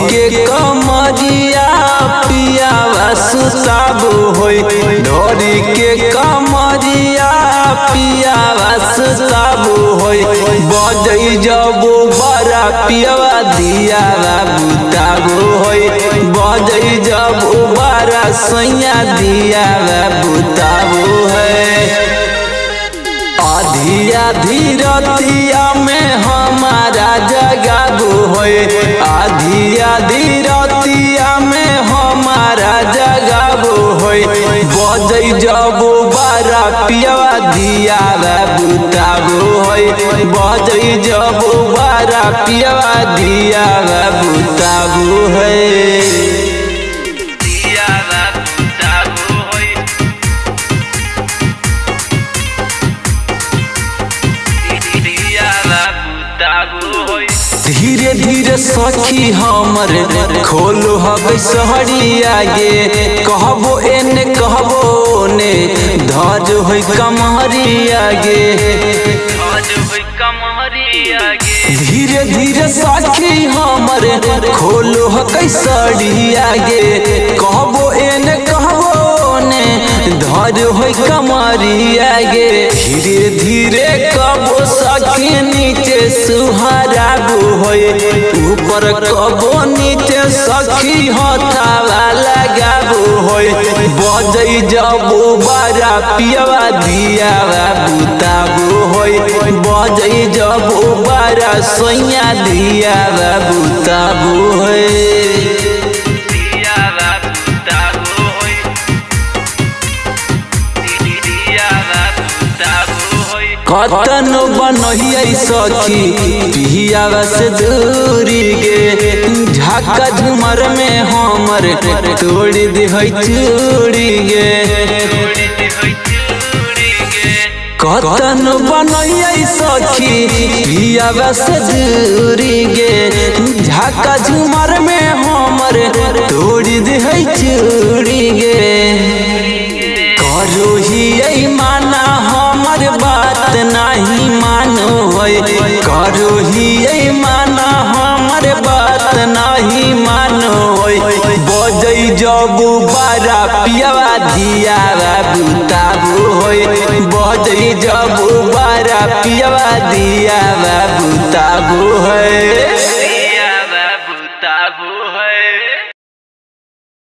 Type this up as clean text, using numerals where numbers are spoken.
के कमरिया पियावा सुताबो होई धरी के कमरिया पियावा सुताबो होई बजई जबो बड़ा पियावा दियावा बुताबो होई बजई जबो बड़ा सैया दियावा बुताबो है। आधी आधी रतिया में हमारा जगाबो होए आधी आधी रतिया में हमारा जगाबो होए बजई जबो बारा पियावा दियावा बुताबो होए बजई जबो बारा पियावा दियावा बुताबो है। धीरे धीरे सखी हमर खोलो हवे सहरिया गे कहबो एने कहबो ने धज होई कमरिया गे धीरे धीरे सखी हमर खोलो हवे सहरिया गे कहबो एने कहबो ने धज होई कमरिया गे धीरे धीरे कबो सखी नीचे सुहाराबो होए ऊपर कबो नीचे सखी हथावा लगाबो होए बजई जबो बारा पियावा दियावा बुताबो होए बजई जबो बारा सैया दियावा बुताबो होए। कतनो बनहियै सखी पियावा से दूरी गे झाका झुमर में हमर तोड़ दिहै चूड़ी गे कतनो बनहियै सखी पियावा से दूरी गे झाका झुमर में हमर तोड़ दिहै चूड़ी गे करो ही माना हमर बात नहीं मानो होए करो ही माना हमर बात नहीं मानो होए बजई जबो बारा पियावा दियावा बुताबो होए बजई जबो बारा पियावा दियावा बुताबो है।